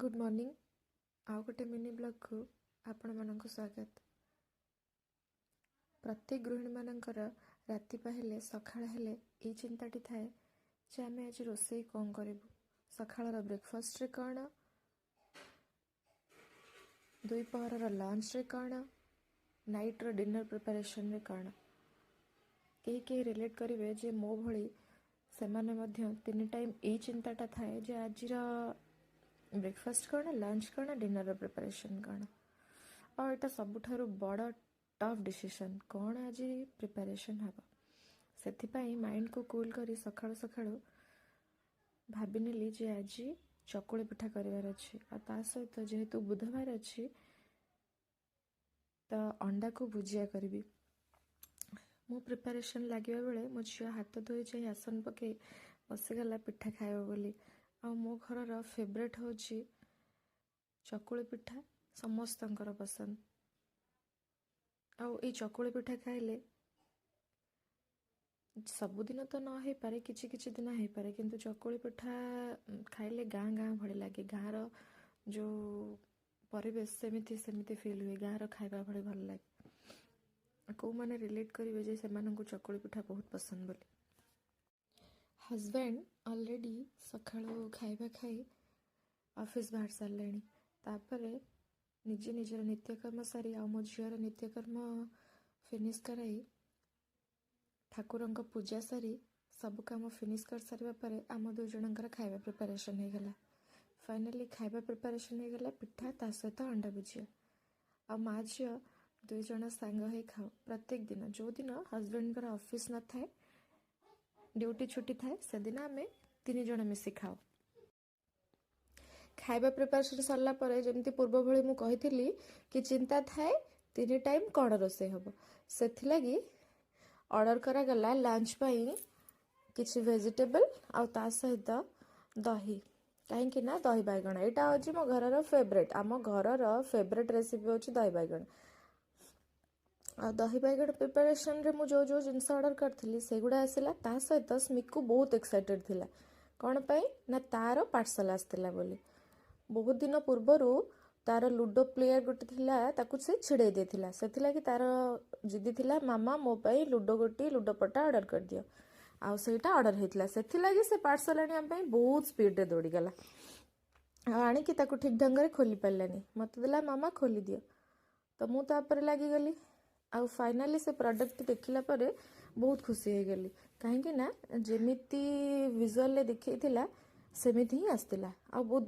Good morning आउ गोटे mini blog को आपण मानक स्वागत। प्रत्येक गृहिणी मानकर राति पाहिले सकाळ हेले ए चिंताटी थाए जे आमे आज रोषेई कौन करूँ, सकाळर ब्रेकफास्ट रे कौन, दुई पहर लंच रे कौन, नाइट रो डिनर प्रिपरेशन रे कौन। कहीं रिलेट करेंगे जे मो भली से तीन टाइम ए चिंताटा थाए जे आज ब्रेकफास्ट कौन, लंच कौन, डिनर प्रिपरेशन कौन। और यहाँ सबुठारु बड़ टफ डिसीजन कौन आज प्रिपरेशन हम से माइंड को कूल करी सकाळु सकाळु भाविनेली जे आज चकुली पिठा करार अच्छी आ सहित जेहेतु बुधवार अच्छी तो अंडा को भुजिया करी। मो प्रिपरेशन लगे बेले मो झील हाथ धोई जाए आसन पकई बसीगला पिठा खाइब बोली। आ मो घर फेवरेट हूँ चकुली पिठा, समस्तंकर पसंद। आउ चकुली पिठा खाइले सबुदिन तो न हो पारे, किछि किछि दिन हो पारे, किंतु चकुली पिठा खाइले गाँ गाँ भली लगे। गाँर जो परिवेश सेमिति सेमिति फील हुए, गाँर खाइबा भली भल लगे। कौ माने रिलेट करेंगे जे सेमानंकु चकुली पिठा बहुत पसंद बोली। हजबैंड ऑलरेडी सकाळु खाइबा खाई ऑफिस बाहर सारे तापरे निजे निजर नित्यकर्म सारी आ मो झीर नित्यकर्म फिनिश कराई ठाकुरंक पूजा सारी सब काम फिनिश कर सारिबा परे आम दु जनकर खाइबा प्रिपरेशन हो गला। फाइनली खाइबा प्रिपरेशन हो गला पिठा ता सहित अंडा भुजिया। आ माँ झील दुई जन सांग हो खाओ प्रत्येक दिन। जो दिन हजबैंड ऑफिस न थाए, ड्यूटी छुट्टी थाए, से दिन आम तीन जन मिसी खाओ। खाइबा प्रिपरेशन सरला परे जेमती पूर्व भली मु कहिथिली कि चिंता थाए तीन टाइम कौन रोसे हम, से ऑर्डर करा गला लंच पाई किछि वेजिटेबल आ ता सहित दही। कहीं ना दही बैगण यहाँ हूँ मो घर फेवरेट, आम घर फेवरेट रेसिपी हूँ दही बैगण। आ दही बैगण प्रिपरेशन रे मु जो जो जिनस ऑर्डर करथिली सेगुड़ा आसिला। ता सहित स्मिकु बहुत एक्साइटेड थिला कौन पाई ना तार पार्सल आसतिला बोली। बहुत दिन पूर्वरु तार लुडो प्लेयर गोटे थिला ताकू से छिड़े देथिला, सेथिला तार जिदी थिला मामा मो पाई लुडो गोटी लुडो पटा ऑर्डर कर दियो। आउ सेटा ऑर्डर हेतिला, सेथिला से पार्सल आनिया पई बहुत स्पीड रे दौड़ी गला। आनी कि ताकू ठीक ढंग रे खोली पारलानी, मते देला मामा खोली दियो। तो मु तापर लागी गली। आउ फाइनली से प्रोडक्ट देखिला परे बहुत खुशी हो गली, कहीं ना जेमिति विजुअल रे देखैथिला सेमिति ही आसतिला। आ बहुत